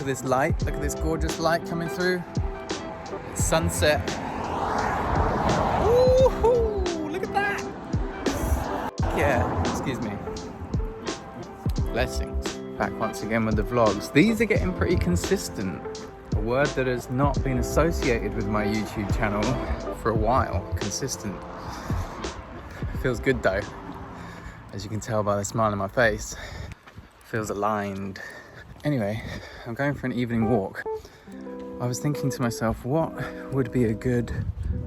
this light. Look at this gorgeous light coming through. It's sunset. Woohoo! Look at that! Yeah, excuse me. Blessings. Back once again with the vlogs. These are getting pretty consistent. A word that has not been associated with my YouTube channel for a while. Consistent. Feels good though. As you can tell by the smile on my face. Feels aligned. Anyway, I'm going for an evening walk. I was thinking to myself, what would be a good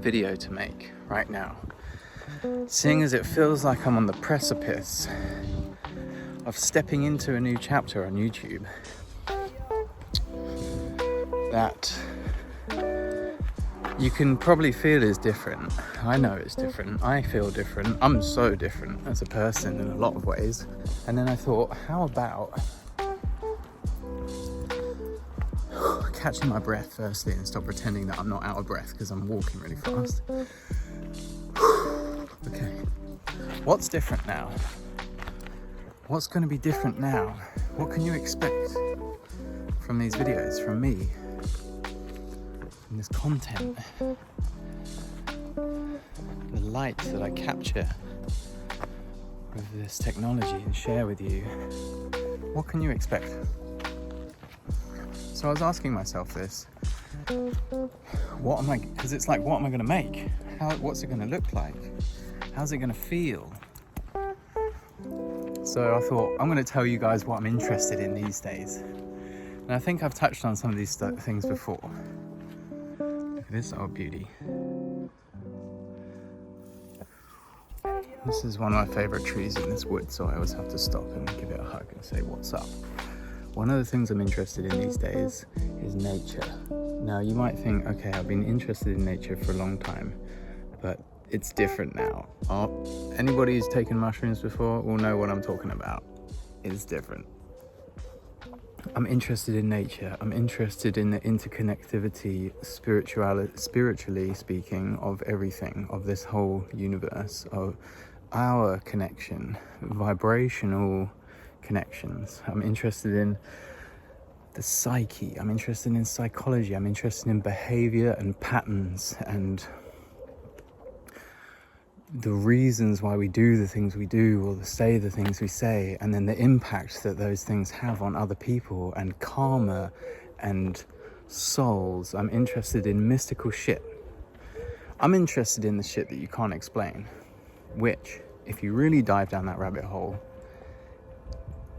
video to make right now? Seeing as it feels like I'm on the precipice of stepping into a new chapter on YouTube that you can probably feel is different. I know it's different. I feel different. I'm so different as a person in a lot of ways. And then I thought, how about catching my breath firstly and stop pretending that I'm not out of breath because I'm walking really fast. Okay, what's different now? What's going to be different now? What can you expect from these videos, from me, from this content? The light that I capture with this technology and share with you. What can you expect? So I was asking myself this. Because it's like, what am I going to make? What's it going to look like? How's it going to feel? So I thought, I'm going to tell you guys what I'm interested in these days. And I think I've touched on some of these things before. Look at this old beauty. This is one of my favorite trees in this wood, so I always have to stop and give it a hug and say, what's up? One of the things I'm interested in these days is nature. Now you might think, okay, I've been interested in nature for a long time, but it's different now. Anybody who's taken mushrooms before will know what I'm talking about. It's different. I'm interested in nature. I'm interested in the interconnectivity, spiritually speaking, of everything, of this whole universe, of our connection, vibrational connections. I'm interested in the psyche. I'm interested in psychology. I'm interested in behavior and patterns and the reasons why we do the things we do or say the things we say, and then the impact that those things have on other people and karma and souls. I'm interested in mystical shit. I'm interested in the shit that you can't explain, which, if you really dive down that rabbit hole,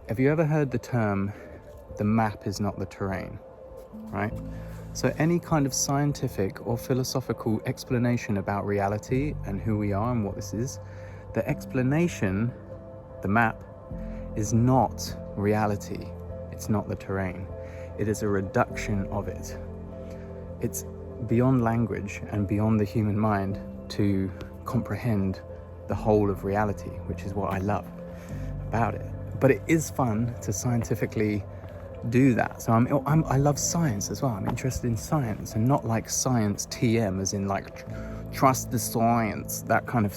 have you ever heard the term, the map is not the terrain, right? So any kind of scientific or philosophical explanation about reality and who we are and what this is, the explanation, the map, is not reality. It's not the terrain. It is a reduction of it. It's beyond language and beyond the human mind to comprehend the whole of reality, which is what I love about it. But it is fun to scientifically do that. So I love science as well. I'm interested in science, and not like science TM as in like trust the science, that kind of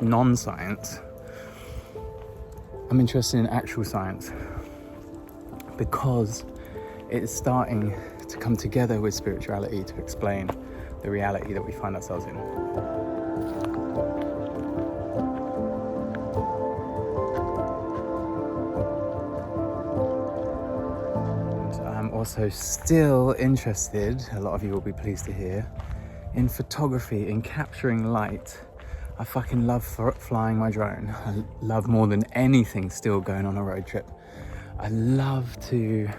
non-science. I'm interested in actual science because it's starting to come together with spirituality to explain the reality that we find ourselves in. Also still interested, a lot of you will be pleased to hear, in photography, in capturing light. I fucking love flying my drone. I love more than anything still going on a road trip. I love to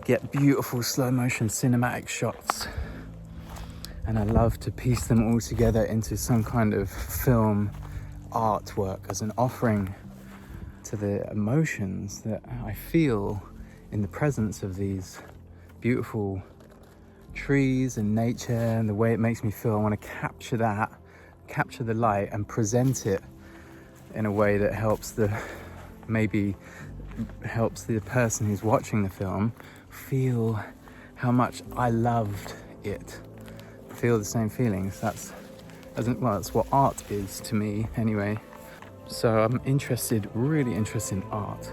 get beautiful slow motion cinematic shots, and I love to piece them all together into some kind of film artwork as an offering to the emotions that I feel in the presence of these beautiful trees and nature and the way it makes me feel. I want to capture that, capture the light and present it in a way that helps the person who's watching the film feel how much I loved it, feel the same feelings. That's what art is to me anyway. So I'm really interested in art.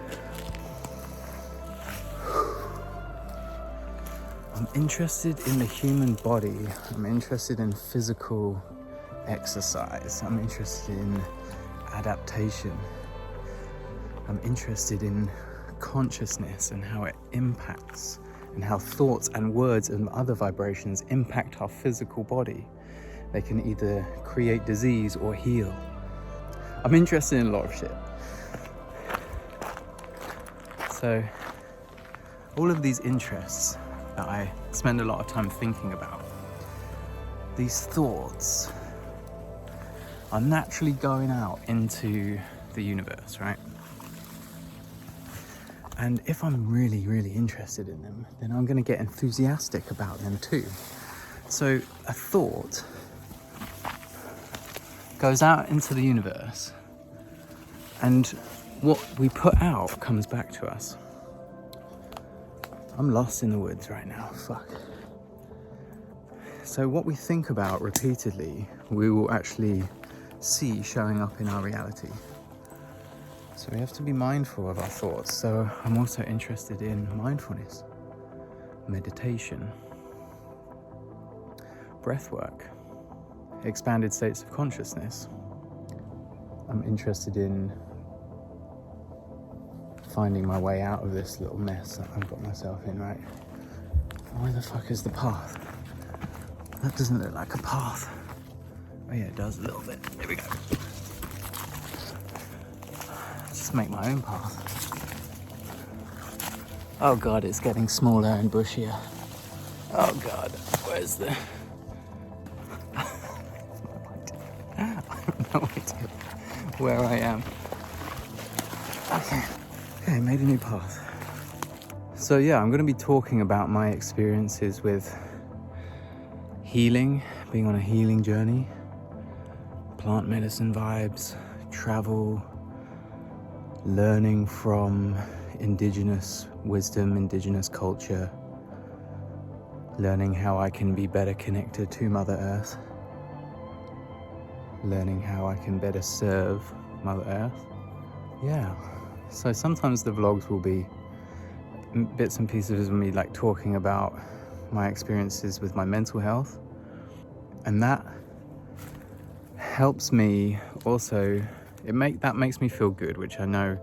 I'm interested in the human body. I'm interested in physical exercise. I'm interested in adaptation. I'm interested in consciousness and how it impacts, and how thoughts and words and other vibrations impact our physical body. They can either create disease or heal. I'm interested in a lot of shit. So all of these interests that I spend a lot of time thinking about, these thoughts are naturally going out into the universe, right? And if I'm really, really interested in them, then I'm going to get enthusiastic about them too. So a thought goes out into the universe, and what we put out comes back to us. I'm lost in the woods right now, fuck. So what we think about repeatedly, we will actually see showing up in our reality. So we have to be mindful of our thoughts. So I'm also interested in mindfulness, meditation, breath work, expanded states of consciousness. I'm interested in finding my way out of this little mess that I've got myself in, right? Where the fuck is the path? That doesn't look like a path. Oh yeah, it does a little bit. Here we go. Just make my own path. Oh god, it's getting smaller and bushier. Oh god, where's the... I have no idea where I am. Okay, made a new path. So yeah, I'm going to be talking about my experiences with healing, being on a healing journey, plant medicine vibes, travel, learning from indigenous wisdom, indigenous culture, learning how I can be better connected to Mother Earth, learning how I can better serve Mother Earth. Yeah, so sometimes the vlogs will be bits and pieces of me like talking about my experiences with my mental health, and that helps me also, that makes me feel good, which I know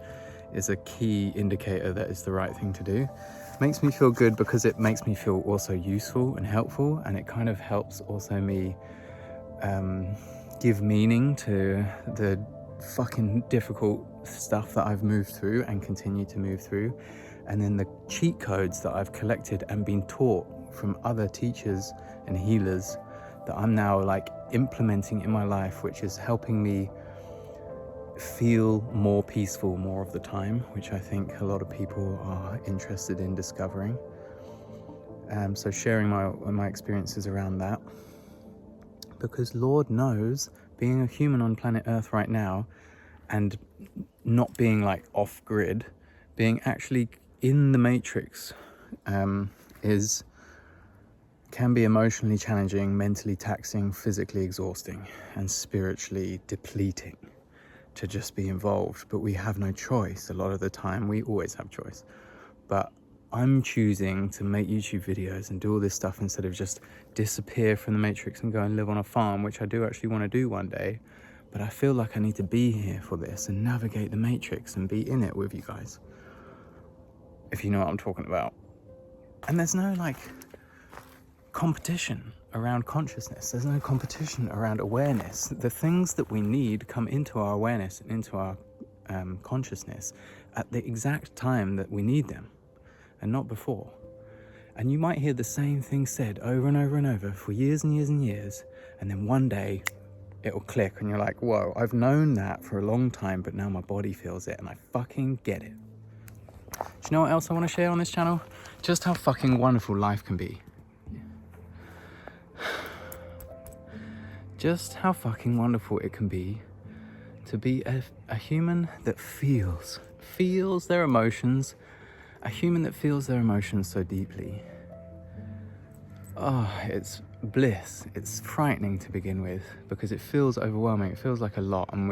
is a key indicator that it's the right thing to do. It makes me feel good because it makes me feel also useful and helpful, and it kind of helps also me give meaning to the fucking difficult stuff that I've moved through and continue to move through, and then the cheat codes that I've collected and been taught from other teachers and healers that I'm now like implementing in my life, which is helping me feel more peaceful more of the time, which I think a lot of people are interested in discovering. So sharing my experiences around that, because Lord knows, being a human on planet Earth right now and not being like off grid, being actually in the matrix can be emotionally challenging, mentally taxing, physically exhausting, and spiritually depleting to just be involved. But we have no choice a lot of the time. We always have choice. But I'm choosing to make YouTube videos and do all this stuff instead of just disappear from the matrix and go and live on a farm, which I do actually want to do one day. But I feel like I need to be here for this and navigate the matrix and be in it with you guys, if you know what I'm talking about. And there's no like competition around consciousness. There's no competition around awareness. The things that we need come into our awareness and into our consciousness at the exact time that we need them, and not before. And you might hear the same thing said over and over and over for years and years and years, and then one day it'll click and you're like, whoa, I've known that for a long time, but now my body feels it and I fucking get it. Do you know what else I want to share on this channel? Just how fucking wonderful life can be. Just how fucking wonderful it can be to be a human that feels their emotions, a human that feels their emotions so deeply. Oh, it's bliss. It's frightening to begin with because it feels overwhelming. It feels like a lot, and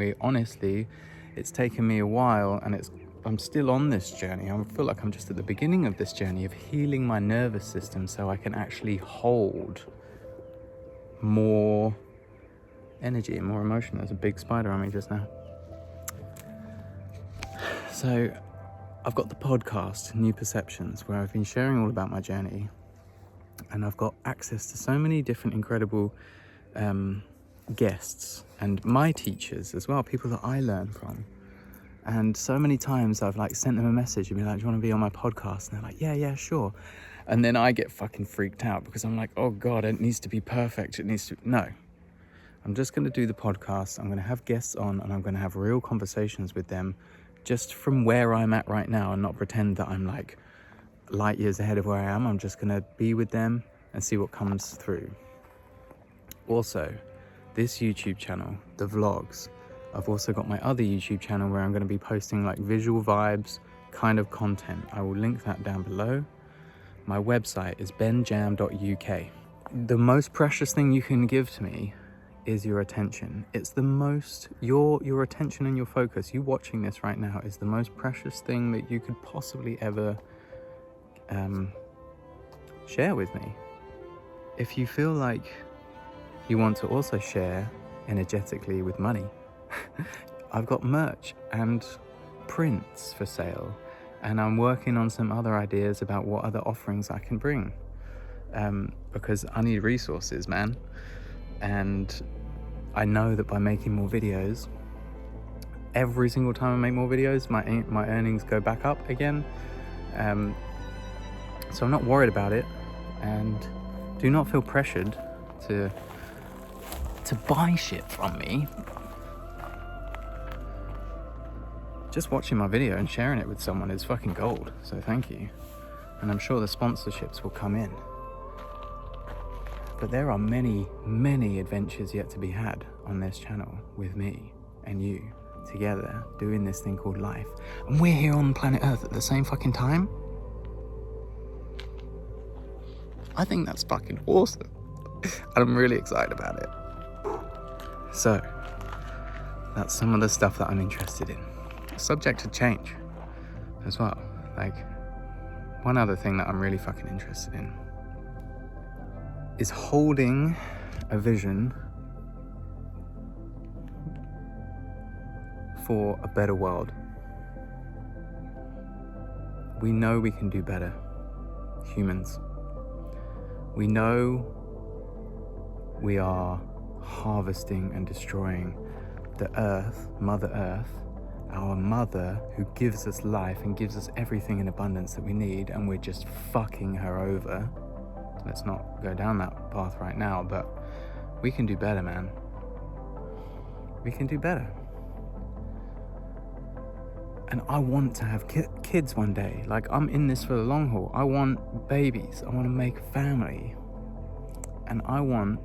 it's taken me a while, and it's I'm still on this journey. I feel like I'm just at the beginning of this journey of healing my nervous system so I can actually hold more energy and more emotion. There's a big spider on me just now. So I've got the podcast, New Perceptions, where I've been sharing all about my journey, and I've got access to so many different incredible guests and my teachers as well, people that I learn from. And so many times I've like sent them a message and been like, do you want to be on my podcast? And they're like, yeah, sure. And then I get fucking freaked out because I'm like, oh God, it needs to be perfect. No, I'm just going to do the podcast. I'm going to have guests on and I'm going to have real conversations with them just from where I'm at right now, and not pretend that I'm like light years ahead of where I am. I'm just going to be with them and see what comes through. Also, this YouTube channel, the vlogs, I've also got my other YouTube channel where I'm going to be posting like visual vibes kind of content. I will link that down below. My website is benjam.uk. The most precious thing you can give to me is your attention. It's the most, your attention and your focus, you watching this right now, is the most precious thing that you could possibly ever share with me. If you feel like you want to also share energetically with money, I've got merch and prints for sale, and I'm working on some other ideas about what other offerings I can bring, because I need resources, man. And I know that by making more videos, every single time I make more videos, my earnings go back up again. So I'm not worried about it, and do not feel pressured to buy shit from me. Just watching my video and sharing it with someone is fucking gold, so thank you. And I'm sure the sponsorships will come in. But there are many, many adventures yet to be had on this channel with me and you together doing this thing called life. And we're here on planet Earth at the same fucking time. I think that's fucking awesome. And I'm really excited about it. So, that's some of the stuff that I'm interested in. Subject to change as well. Like, one other thing that I'm really fucking interested in is holding a vision for a better world. We know we can do better, humans. We know we are harvesting and destroying the earth, Mother Earth, our mother who gives us life and gives us everything in abundance that we need, and we're just fucking her over. Let's not go down that path right now, but we can do better, man. We can do better. And I want to have kids one day. Like, I'm in this for the long haul. I want babies. I want to make a family. And I want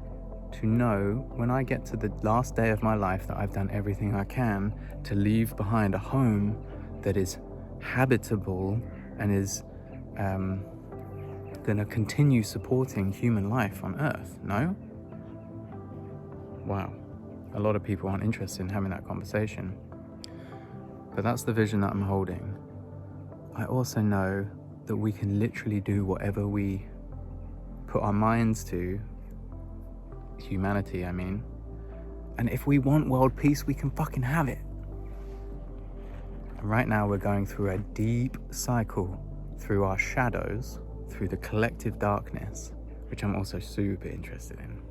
to know when I get to the last day of my life that I've done everything I can to leave behind a home that is habitable and is going to continue supporting human life on Earth. No? Wow. A lot of people aren't interested in having that conversation. But that's the vision that I'm holding. I also know that we can literally do whatever we put our minds to, humanity, I mean. And if we want world peace, we can fucking have it. And right now we're going through a deep cycle through our shadows, through the collective darkness, which I'm also super interested in.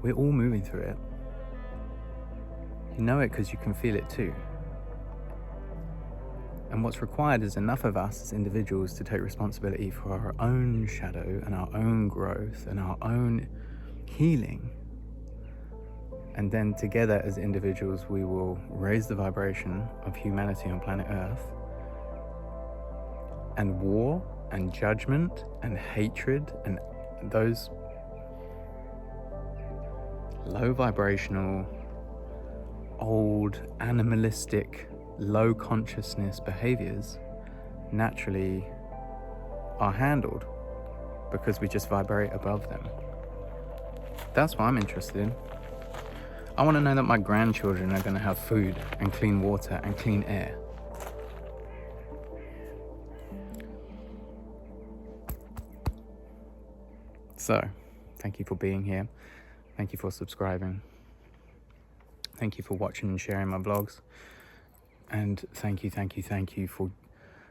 We're all moving through it. You know it because you can feel it too. And what's required is enough of us as individuals to take responsibility for our own shadow and our own growth and our own healing. And then together as individuals, we will raise the vibration of humanity on planet Earth. And war and judgment and hatred and those low vibrational, old, animalistic, low consciousness behaviors naturally are handled because we just vibrate above them. That's what I'm interested in. I want to know that my grandchildren are going to have food and clean water and clean air. So, thank you for being here. Thank you for subscribing. Thank you for watching and sharing my vlogs. And thank you for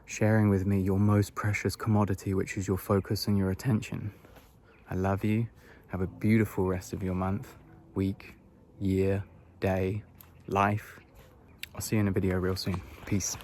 sharing with me your most precious commodity, which is your focus and your attention. I love you. Have a beautiful rest of your month, week, year, day, life. I'll see you in a video real soon. Peace.